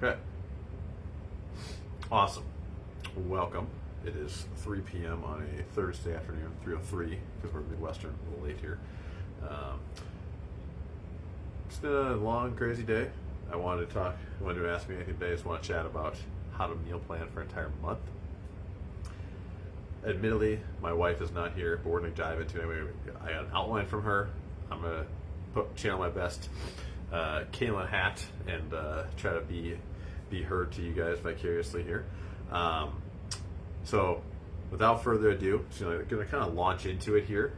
Okay. Awesome. Welcome. It is 3 p.m. on a Thursday afternoon, 3:03, because we're Midwestern, a little late here. It's been a long, crazy day. I wanted to ask me anything today. I just want to chat about how to meal plan for an entire month. Admittedly, my wife is not here, but we're going to dive into it anyway. I got an outline from her. I'm going to channel my best Kaylin hat and try to be heard to you guys vicariously here. So without further ado, going to kind of launch into it here.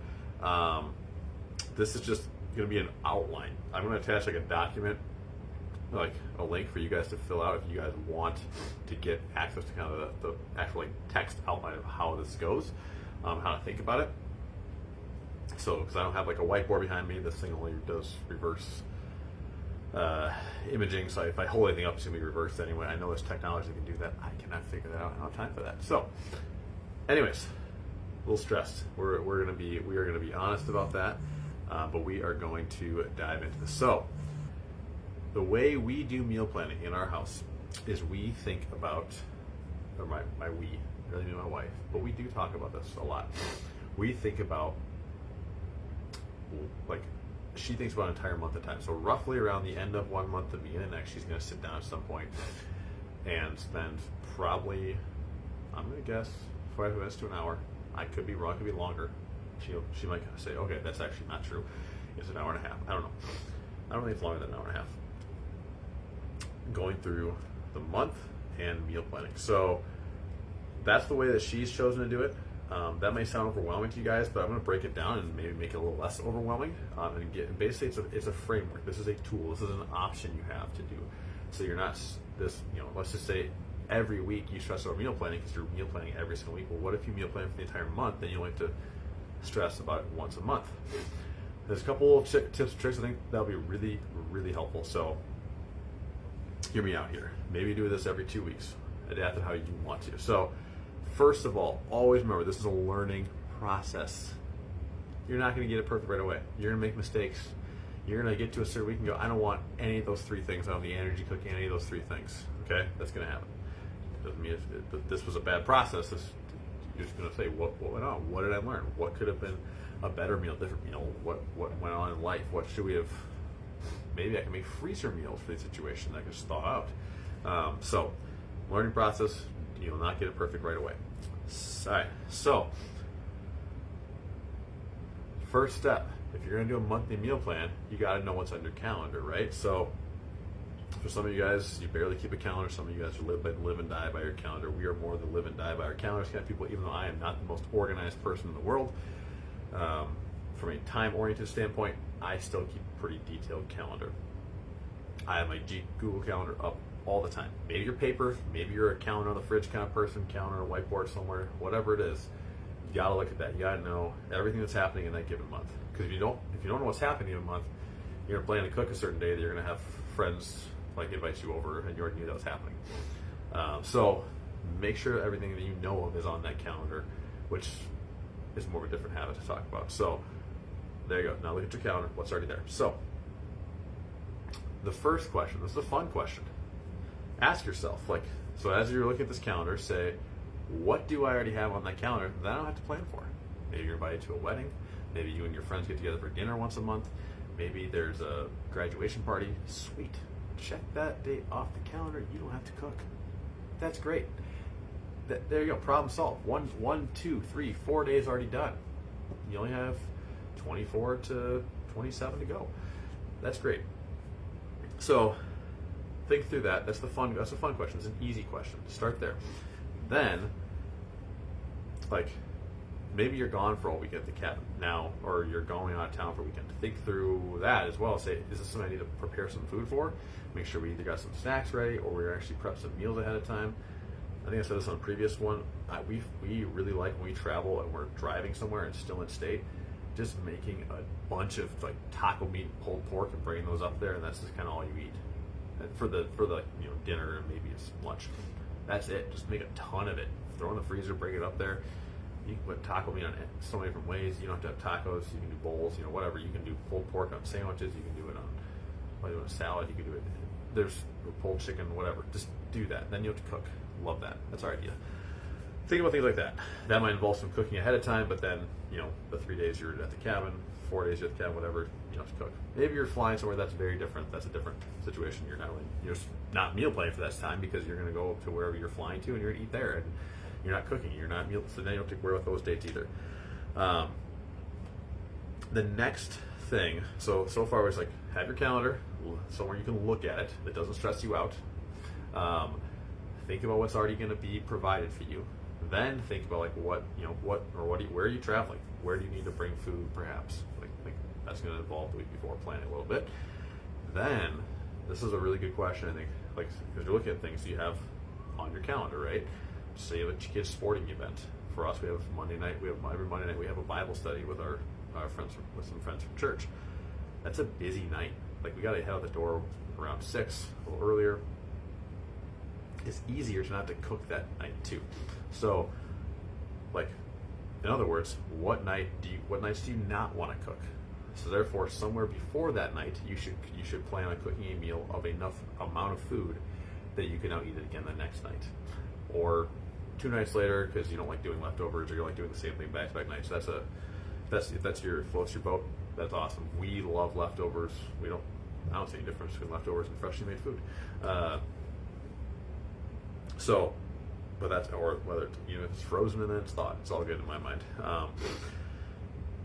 This is just going to be an outline. I'm going to attach like a document, like a link for you guys to fill out if you guys want to get access to kind of the actual like text outline of how this goes, how to think about it. So, because I don't have like a whiteboard behind me, this thing only does reverse imaging, so if I hold anything up, it's going to be reversed anyway. I know there's technology that can do that. I cannot figure that out. I don't have time for that. So, anyways, a little stressed. We are going to be honest about that, but we are going to dive into this. So, the way we do meal planning in our house is we think about, or my really me and my wife, but we do talk about this a lot. We think about, like, she thinks about an entire month at a time. So roughly around the end of 1 month, the beginning of next, she's going to sit down at some point and spend probably, I'm going to guess, 5 minutes to an hour. I could be wrong, it could be longer. She might kind of say, okay, that's actually not true. It's an hour and a half. I don't know. I don't think it's longer than an hour and a half. Going through the month and meal planning. So that's the way that she's chosen to do it. That may sound overwhelming to you guys, but I'm going to break it down and maybe make it a little less overwhelming. Basically, it's a framework. This is a tool. This is an option you have to do. So you're not let's just say every week you stress over meal planning because you're meal planning every single week. Well, what if you meal plan for the entire month? Then you only have to stress about it once a month. There's a couple of tips and tricks I think that'll be really, really helpful. So hear me out here. Maybe do this every 2 weeks. Adapt it how you want to. So first of all, always remember this is a learning process. You're not going to get it perfect right away. You're going to make mistakes. You're going to get to a certain week and go, I don't want any of those 3 things. I don't have the energy cooking any of those 3 things. Okay? That's going to happen. Doesn't mean this was a bad process. You're just going to say, what went on? What did I learn? What could have been a better meal, different meal? What went on in life? What should we have? Maybe I can make freezer meals for the situation that I can just thaw out. So, learning process, you'll not get it perfect right away. All right, so first step, if you're going to do a monthly meal plan, you got to know what's on your calendar, right? So for some of you guys, you barely keep a calendar. Some of you guys live and die by your calendar. We are more than live and die by our calendars kind of people, even though I am not the most organized person in the world. From a time-oriented standpoint, I still keep a pretty detailed calendar. I have my Google Calendar up all the time. Maybe your paper, maybe you're a calendar on the fridge kind of person, calendar, whiteboard somewhere, whatever it is. You gotta look at that. You gotta know everything that's happening in that given month. Because if you don't know what's happening in a month, you're planning to cook a certain day that you're gonna have friends like invite you over, and you already knew that was happening. So make sure everything that you know of is on that calendar, which is more of a different habit to talk about. So there you go. Now look at your calendar. What's already there? So the first question, this is a fun question. Ask yourself, so as you're looking at this calendar, say, what do I already have on that calendar that I don't have to plan for? Maybe you're invited to a wedding. Maybe you and your friends get together for dinner once a month. Maybe there's a graduation party. Sweet. Check that date off the calendar. You don't have to cook. That's great. There you go. Problem solved. 1, 2, 3, 4 days already done. You only have 24 to 27 to go. That's great. So think through that. That's a fun question. It's an easy question. Start there. Then, maybe you're gone for a week at the cabin now, or you're going out of town for a weekend. Think through that as well. Say, is this something I need to prepare some food for? Make sure we either got some snacks ready, or we actually prep some meals ahead of time. I think I said this on a previous one. We really like when we travel and we're driving somewhere and still in state, just making a bunch of taco meat and pulled pork and bringing those up there, and that's just kind of all you eat. And for the dinner and maybe it's lunch. That's it. Just make a ton of it. Throw in the freezer, bring it up there. You can put taco meat on so many different ways. You don't have to have tacos. You can do bowls. Whatever. You can do pulled pork on sandwiches. You can do it on a salad. You can do it there's pulled chicken, whatever. Just do that. Then you have to cook. Love that. That's our idea. Think about things like that. That might involve some cooking ahead of time, but then, the 3 days you're at the cabin, 4 days you're at the cabin, whatever, you don't have to cook. Maybe you're flying somewhere that's very different. That's a different situation. You're not meal planning for that time because you're going to go to wherever you're flying to and you're going to eat there, and you're not cooking. You're not meal, so then you don't have to worry about those dates either. The next thing, so far it's like have your calendar somewhere you can look at it that doesn't stress you out. Think about what's already going to be provided for you. Then think about like where are you traveling? Where do you need to bring food? Perhaps like that's going to involve the week before planning a little bit. Then this is a really good question. I think because you're looking at things you have on your calendar, right? Say you have a kid's sporting event. For us, we have Monday night. Every Monday night we have a Bible study with our friends with some friends from church. That's a busy night. Like we got to head out the door around 6, a little earlier. It's easier to not have to cook that night too. So, in other words, what nights do you not want to cook? So therefore, somewhere before that night, you should plan on cooking a meal of enough amount of food that you can now eat it again the next night, or 2 nights later because you don't like doing leftovers or you like doing the same thing back-to-back nights. So if that floats your boat, that's awesome. We love leftovers. I don't see any difference between leftovers and freshly made food. Or whether it's frozen and then it's thawed, it's all good in my mind.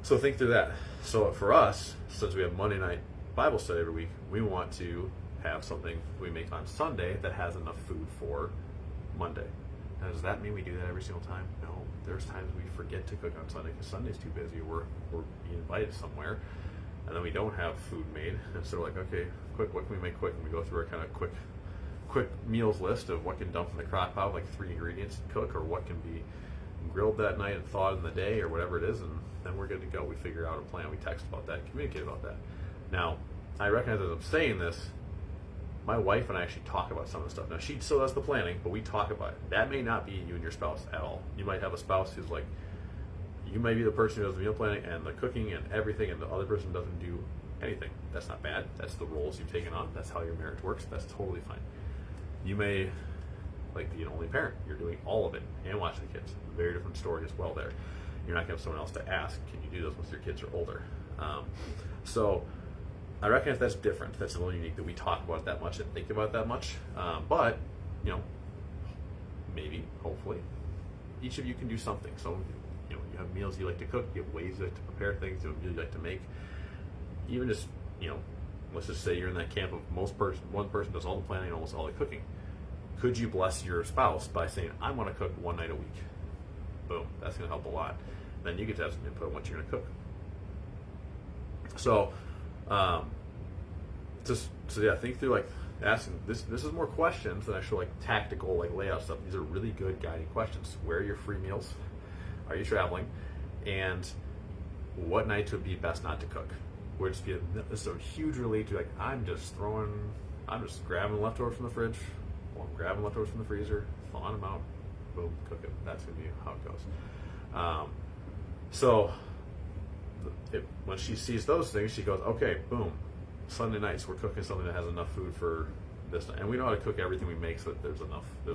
So think through that. So for us, since we have Monday night Bible study every week, we want to have something we make on Sunday that has enough food for Monday. Now, does that mean we do that every single time? No. There's times we forget to cook on Sunday because Sunday's too busy. We're being invited somewhere, and then we don't have food made. And so we're like, okay, quick, what can we make quick? And we go through our kind of quick meals list of what can dump in the crock pot, like 3 ingredients to cook, or what can be grilled that night and thawed in the day, or whatever it is, and then we're good to go. We figure out a plan. We text about that, communicate about that. Now, I recognize as I'm saying this, my wife and I actually talk about some of the stuff. Now, she still does the planning, but we talk about it. That may not be you and your spouse at all. You might have a spouse who's like, you may be the person who does the meal planning and the cooking and everything, and the other person doesn't do anything. That's not bad. That's the roles you've taken on. That's how your marriage works. That's totally fine. You may be an only parent. You're doing all of it and watching the kids. Very different story as well there. You're not going to have someone else to ask, can you do this once your kids are older? So I recognize that's different. That's a little unique that we talk about it that much and think about it that much. But, maybe, hopefully, each of you can do something. So, you have meals you like to cook, you have ways you like to prepare things, you have meals you like to make. Even just, let's just say you're in that camp of one person does all the planning and almost all the cooking. Could you bless your spouse by saying, I want to cook 1 night a week? Boom, that's going to help a lot. Then you get to have some input on what you're going to cook. So, think through asking this. This is more questions than actual tactical layout stuff. These are really good guiding questions. Where are your free meals? Are you traveling? And what nights would be best not to cook? Would just be this is a huge relief to I'm just grabbing leftovers from the fridge, or I'm grabbing leftovers from the freezer, thawing them out, boom, cook it. That's gonna be how it goes. When she sees those things, she goes, okay, boom. Sunday nights we're cooking something that has enough food for this, and we know how to cook everything we make so that there's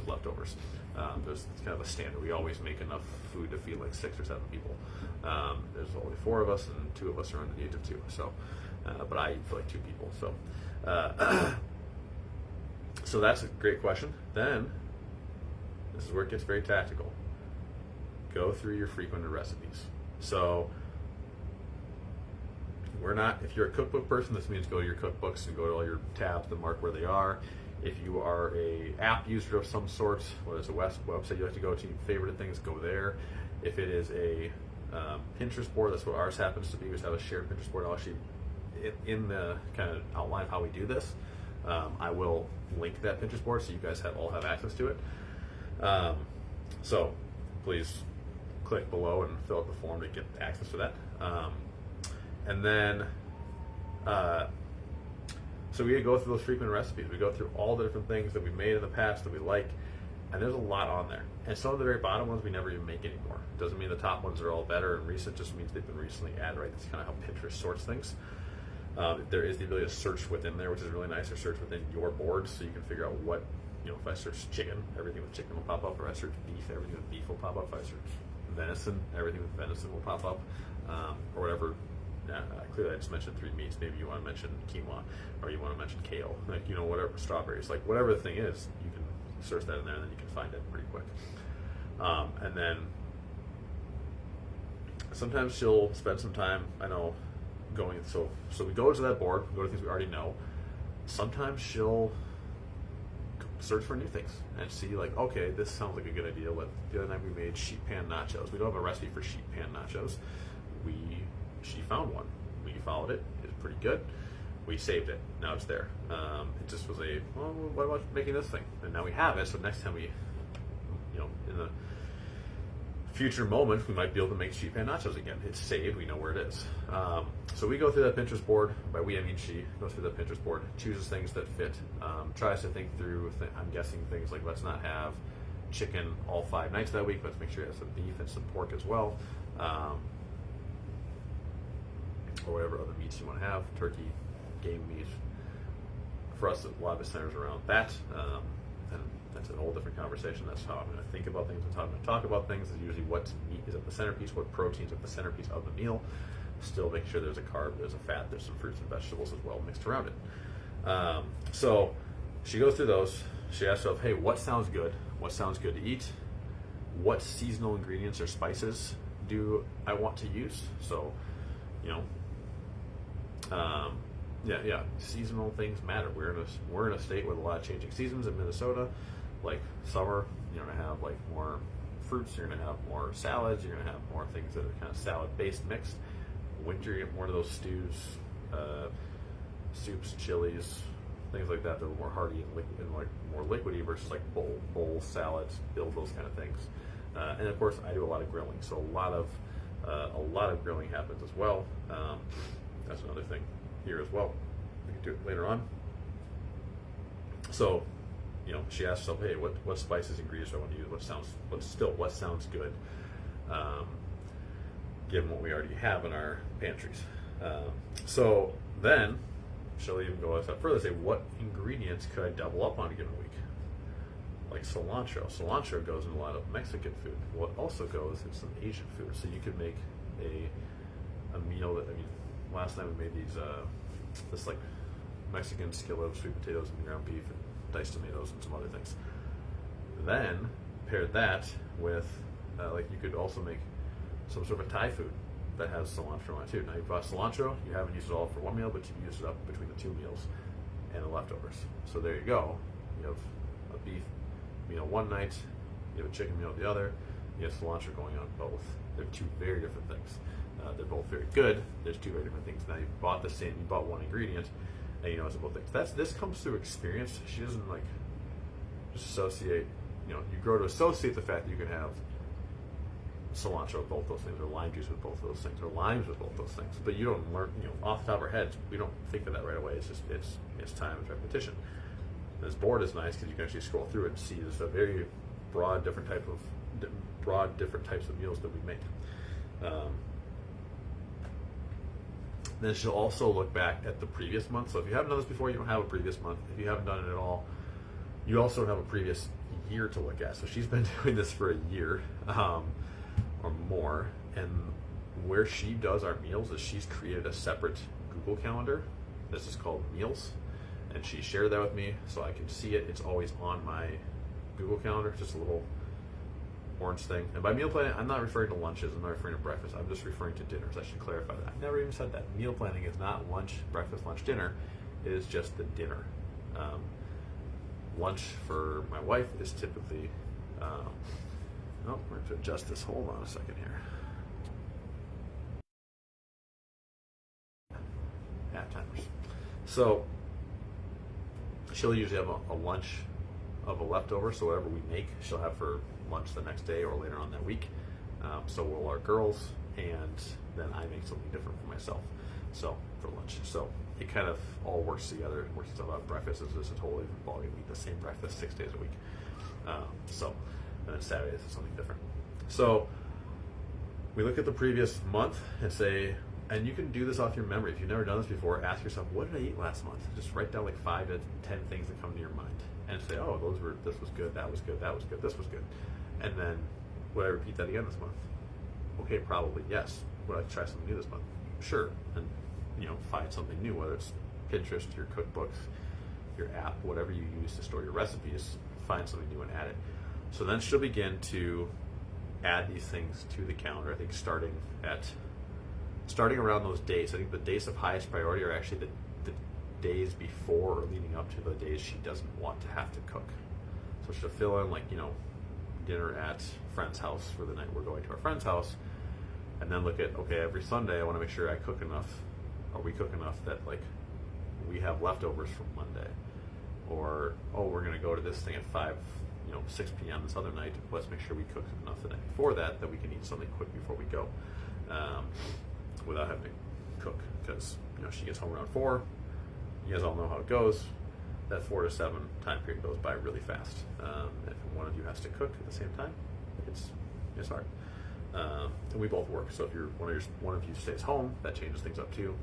leftovers. It's kind of a standard. We always make enough food to feed 6 or 7 people. There's only 4 of us, and 2 of us are under the age of 2. So, but I eat for 2 people. So, so that's a great question. Then this is where it gets very tactical. Go through your frequented recipes. So if you're a cookbook person, this means go to your cookbooks and go to all your tabs and mark where they are. If you are a app user of some sort, whether it's a website you like to go to, favorite things, go there. If it is a Pinterest board, that's what ours happens to be. We just have a shared Pinterest board. I'll actually, in the kind of outline of how we do this, I will link that Pinterest board so you guys all have access to it. So please click below and fill out the form to get access to that. And then, so we go through those frequent recipes. We go through all the different things that we made in the past that we like, and there's a lot on there. And some of the very bottom ones we never even make anymore. Doesn't mean the top ones are all better and recent, just means they've been recently added, right? That's kind of how Pinterest sorts things. There is the ability to search within there, which is really nice, or search within your board, so you can figure out what, if I search chicken, everything with chicken will pop up, or I search beef, everything with beef will pop up, if I search venison, everything with venison will pop up, or whatever. Clearly I just mentioned 3 meats, maybe you want to mention quinoa, or you want to mention kale, like, whatever, strawberries, like whatever the thing is, you can search that in there, and then you can find it pretty quick. And then sometimes she'll spend some time, I know, going, so we go to that board, we go to things we already know. Sometimes she'll search for new things and see, like, okay, this sounds like a good idea. The other night we made sheet pan nachos. We don't have a recipe for sheet pan nachos. She found one. We followed it. It was pretty good. We saved it. Now it's there. It just was what about making this thing? And now we have it. So next time we, in the future moment, we might be able to make sheet pan nachos again. It's saved. We know where it is. So we go through that Pinterest board. By we, I mean she goes through the Pinterest board, chooses things that fit, tries to think through, I'm guessing things like, let's not have chicken all 5 nights that week. Let's make sure it has some beef and some pork as well. Or whatever other meats you want to have, turkey, game meat. For us, a lot of it centers around that. And that's a whole different conversation. That's how I'm going to think about things. That's how I'm going to talk about things. Is usually what meat is at the centerpiece, what proteins at the centerpiece of the meal. Still make sure there's a carb, there's a fat, there's some fruits and vegetables as well mixed around it. So she goes through those. She asks herself, hey, what sounds good? What sounds good to eat? What seasonal ingredients or spices do I want to use? So, seasonal things matter. We're in a state with a lot of changing seasons in Minnesota. Like summer, you're gonna have like more fruits. You're gonna have more salads. You're gonna have more things that are kind of salad-based mixed. Winter, you get more of those stews, soups, chilies, things like that. That are more hearty and like more liquidy versus like bowl salads, build those kind of things. And of course, I do a lot of grilling, so a lot of grilling happens as well. That's another thing here as well. We can do it later on. So, she asks herself, hey, what spices, ingredients do I want to use? What sounds good, given what we already have in our pantries. So then she'll even go a step further, say, what ingredients could I double up on a given week? Like cilantro. Cilantro goes in a lot of Mexican food. What also goes in some Asian food. So you could make a meal that, last night we made this like Mexican skillet of sweet potatoes and ground beef and diced tomatoes and some other things. Then pair that with you could also make some sort of a Thai food that has cilantro on it too. Now you bought cilantro, you haven't used it all for one meal, but you used it up between the 2 meals and the leftovers. So there you go. You have a beef meal one night, you have a chicken meal the other, you have cilantro going on both. They're 2 very different things. They're both very good. There's 2 very different things. Now you bought one ingredient, and it's both things. This comes through experience. She doesn't just associate. You grow to associate the fact that you can have cilantro with both those things, or lime juice with both of those things, or limes with both those things. But you don't learn. Off the top of our heads, we don't think of that right away. It's just it's time, it's repetition. This board is nice because you can actually scroll through it and see there's a very broad different types of meals that we make. Then she'll also look back at the previous month. So if you haven't done this before, you don't have a previous month. If you haven't done it at all, you also don't have a previous year to look at. So she's been doing this for a year or more. And where she does our meals is she's created a separate Google Calendar. This is called Meals. And she shared that with me so I can see it. It's always on my Google Calendar, just a little orange thing. And by meal planning, I'm not referring to lunches, I'm not referring to breakfast, I'm just referring to dinners. I should clarify that. I never even said that. Meal planning is not lunch, breakfast, lunch, dinner. It is just the dinner. Lunch for my wife is typically, we're going to adjust this. Hold on a second here. Half timers. So she'll usually have a lunch of a leftover, so whatever we make, she'll have for lunch the next day or later on that week. So will our girls, and then I make something different for myself. So for lunch. So it kind of all works together. It works out. Breakfast is just a totally different ballgame. We eat the same breakfast 6 days a week. And then Saturdays is something different. So we look at the previous month and say, And you can do this off your memory. If you've never done this before, ask yourself, what did I eat last month? Just write down like 5 to 10 things that come to your mind, and say, oh, this was good, that was good, that was good, this was good, and then would I repeat that again this month? Okay, probably yes. Would I try something new this month? Sure. And find something new, whether it's Pinterest, your cookbooks, your app, whatever you use to store your recipes. Find something new and add it. So then she'll begin to add these things to the calendar. I think starting around those days. I think the days of highest priority are actually the days before or leading up to the days she doesn't want to have to cook. So she'll fill in dinner at friend's house for the night we're going to our friend's house, and then look at, okay, every Sunday I want to make sure I cook enough, or we cook enough that we have leftovers from Monday, or we're going to go to this thing at 6 p.m. this other night. Let's make sure we cook enough the night before that we can eat something quick before we go, without having to cook, because she gets home around 4. You guys all know how it goes. That 4 to 7 time period goes by really fast. If one of you has to cook at the same time, it's hard. And we both work, so if one of you stays home, that changes things up too.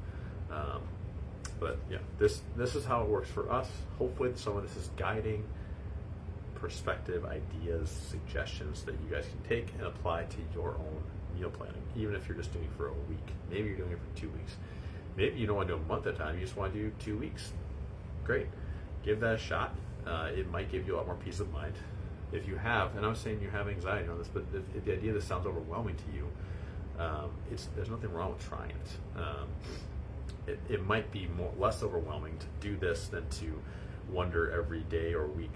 But yeah, this is how it works for us. Hopefully some of this is guiding perspective, ideas, suggestions that you guys can take and apply to your own meal planning, even if you're just doing it for a week. Maybe you're doing it for 2 weeks. Maybe you don't want to do a month at a time, you just want to do 2 weeks. Great. Give that a shot. It might give you a lot more peace of mind. If you have, and I'm saying you have anxiety on this, but if the idea of this sounds overwhelming to you, there's nothing wrong with trying it. It might be less overwhelming to do this than to wonder every day or week,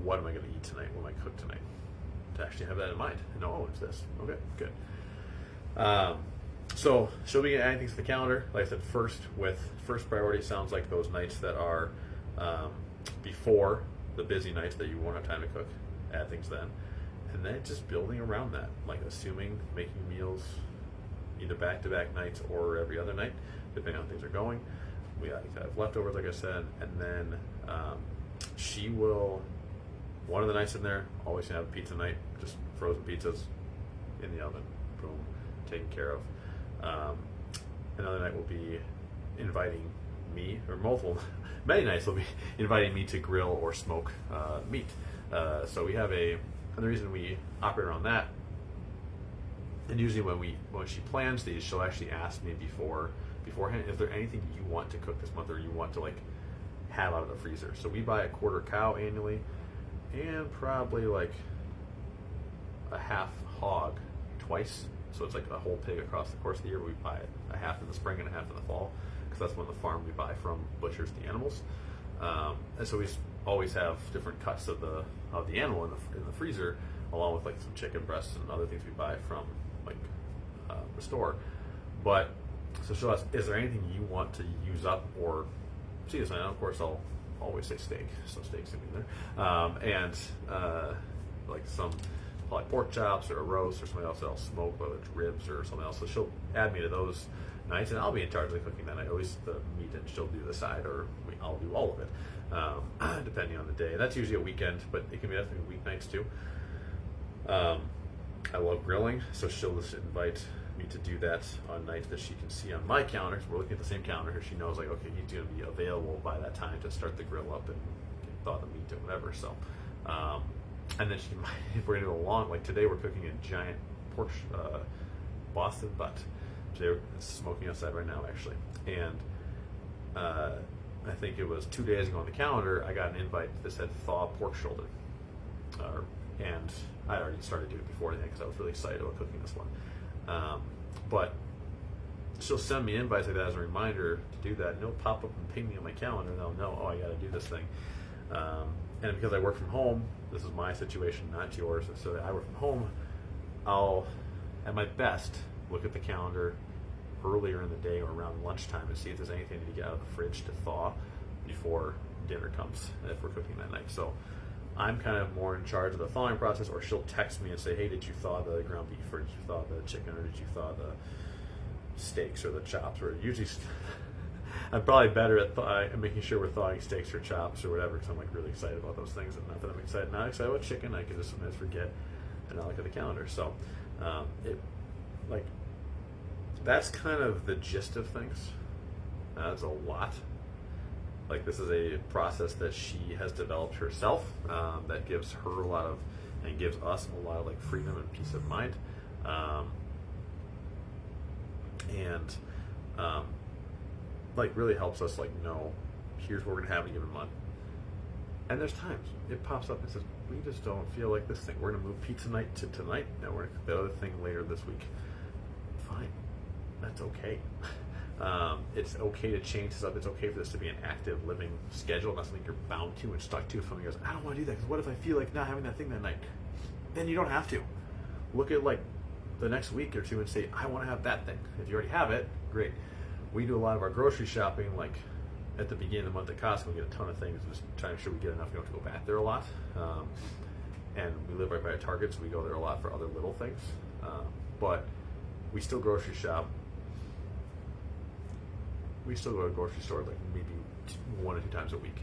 what am I going to eat tonight? What am I cook tonight? To actually have that in mind and know, it's this. Okay, good. So she'll be adding things to the calendar. Like I said, first priority sounds like those nights that are before the busy nights that you won't have time to cook. Add things then, and then just building around that, like assuming making meals either back-to-back nights or every other night, depending on how things are going. We have leftovers, like I said, and then she will, one of the nights in there, always have a pizza night, just frozen pizzas in the oven, boom, taken care of. Another night will be inviting me, or many nights will be inviting me to grill or smoke meat. So we have and the reason we operate around that, and usually when she plans these, she'll actually ask me beforehand, is there anything you want to cook this month or you want to have out of the freezer? So we buy a quarter cow annually, and probably a half hog twice. So it's a whole pig across the course of the year. We buy a half in the spring and a half in the fall, because that's when the farm we buy from butchers the animals. And so we always have different cuts of the animal in the freezer, along with some chicken breasts and other things we buy from the store. But so she'll ask, is there anything you want to use up or see this? And of course I'll always say steak, so steak's gonna be in there, and some probably pork chops or a roast or something else that I'll smoke, whether it's ribs or something else. So she'll add me to those nights, and I'll be in charge of the cooking that night, at least the meat, and she'll do the side, or I'll do all of it, depending on the day. That's usually a weekend, but it can be definitely weeknights too. I love grilling, so she'll just invite me to do that on nights that she can see on my calendar. So we're looking at the same calendar here. She knows okay, he's going to be available by that time to start the grill up and thaw the meat and whatever. So, and then she might, if we're going to go long, today we're cooking a giant pork Boston butt. Today it's smoking outside right now, actually. And I think it was 2 days ago on the calendar, I got an invite that said thaw pork shoulder. And I already started doing it before then because I was really excited about cooking this one. But she'll send me invites like that as a reminder to do that, and it'll pop up and ping me on my calendar, and I'll know, I got to do this thing. And because I work from home, this is my situation, not yours, and so I work from home, I'll, at my best, look at the calendar earlier in the day or around lunchtime and see if there's anything to get out of the fridge to thaw before dinner comes, if we're cooking that night. So I'm kind of more in charge of the thawing process, or she'll text me and say, hey, did you thaw the ground beef, or did you thaw the chicken, or did you thaw the steaks or the chops? Or usually I'm probably better at making sure we're thawing steaks or chops or whatever, because I'm really excited about those things. And not that I'm not excited about chicken, I can just sometimes forget and not look at the calendar. So that's kind of the gist of things. That's a lot. Like, this is a process that she has developed herself, that gives her a lot of, and gives us a lot of like freedom and peace of mind, and like really helps us like know here's what we're gonna have in a given month. And there's times it pops up and says we just don't feel like this thing. We're gonna move pizza night to tonight. Now we're gonna cook the other thing later this week. Fine, that's okay. It's okay to change this up. It's okay for this to be an active living schedule, not something you're bound to and stuck to. If somebody goes, I don't want to do that because what if I feel like not having that thing that night? Then you don't have to. Look at like the next week or two and say, I want to have that thing. If you already have it, great. We do a lot of our grocery shopping like at the beginning of the month at Costco. We get a ton of things, just trying to make sure we get enough. We don't have to go back there a lot. And we live right by a Target, so we go there a lot for other little things. But we still grocery shop. We still go to the grocery store like maybe 1 or 2 times a week.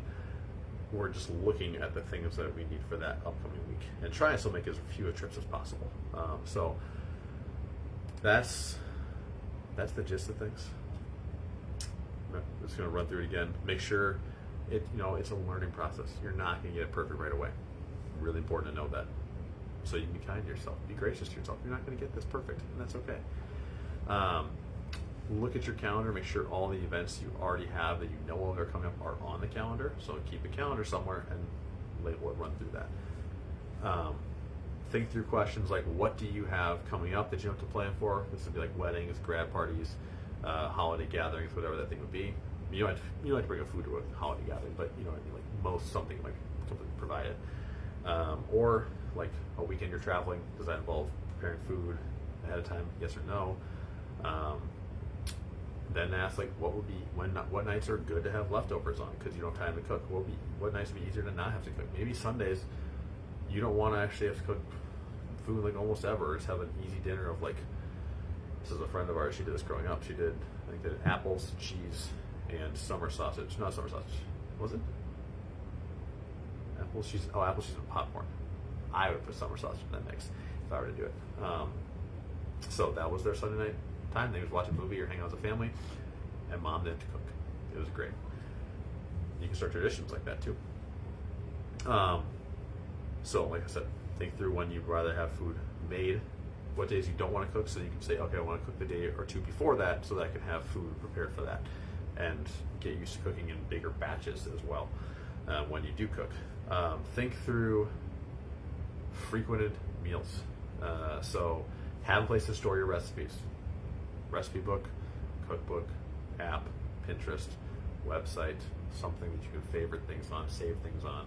We're just looking at the things that we need for that upcoming week and trying to still make as few trips as possible. So that's the gist of things. I'm just going to run through it again. Make sure it's a learning process. You're not going to get it perfect right away. Really important to know that. So you can be kind to yourself. Be gracious to yourself. You're not going to get this perfect, and that's okay. Look at your calendar. Make sure all the events you already have that you know of are coming up are on the calendar. So keep a calendar somewhere and label it, run through that. Think through questions like, what do you have coming up that you have to plan for? This would be like weddings, grad parties, holiday gatherings, whatever that thing would be. You don't have to bring a food to a holiday gathering, but you know what I mean, like most something provided. Or like a weekend you're traveling. Does that involve preparing food ahead of time? Yes or no? Then ask like what nights are good to have leftovers on because you don't have time to cook. What nights would be easier to not have to cook? Maybe Sundays you don't want to actually have to cook food like almost ever. Just have an easy dinner of like, this is a friend of ours. She did this growing up. She did apples, cheese, and summer sausage. Not summer sausage. Was it? Apple cheese. Oh, apple cheese and popcorn. I would put summer sausage in that mix if I were to do it. So that was their Sunday night time. They would watch a movie or hang out as a family, and mom didn't cook. It was great. You can start traditions like that too. So like I said, think through when you'd rather have food made, what days you don't want to cook, so you can say, okay, I want to cook the day or two before that so that I can have food prepared for that, and get used to cooking in bigger batches as well when you do cook. Think through frequented meals. So have a place to store your recipes. Recipe book, cookbook, app, Pinterest, website, something that you can favorite things on, save things on,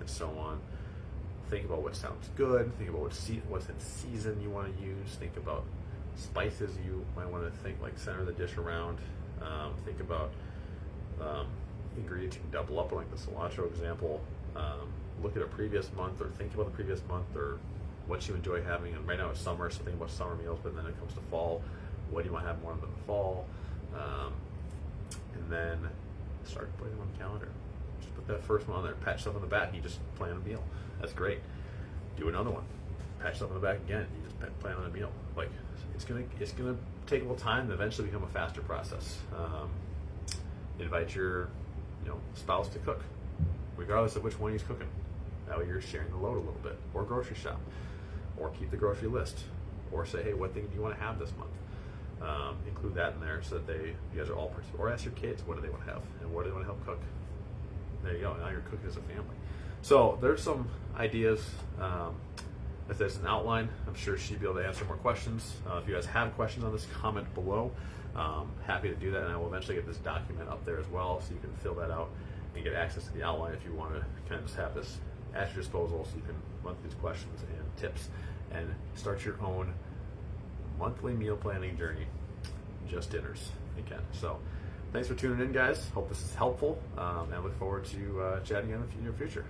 and so on. Think about what sounds good. Think about what's in season you want to use. Think about spices you might want to center the dish around. Think about ingredients you can double up on, like the cilantro example. Look at a previous month, or think about the previous month, or what you enjoy having. And right now it's summer, so think about summer meals. But then it comes to fall, what do you want to have more of in the fall? And then start putting them on the calendar. Just put that first one on there. Pat yourself on the back. You just plan a meal. That's great. Do another one. Pat yourself on the back again. You just plan on a meal. Like it's gonna take a little time and eventually become a faster process. Invite your spouse to cook, regardless of which one he's cooking. That way you're sharing the load a little bit. Or grocery shop, or keep the grocery list, or say, hey, what thing do you want to have this month? Include that in there so that you guys are all participating. Or ask your kids, what do they want to have and what do they want to help cook. There you go. Now you're cooking as a family. So there's some ideas. If there's an outline, I'm sure she'd be able to answer more questions. If you guys have questions on this, comment below. Happy to do that, and I will eventually get this document up there as well, so you can fill that out and get access to the outline if you want to kind of just have this at your disposal, so you can run through these questions and tips and start your own monthly meal planning journey. Just dinners again. So thanks for tuning in, guys. Hope this is helpful, and I look forward to chatting in the near future.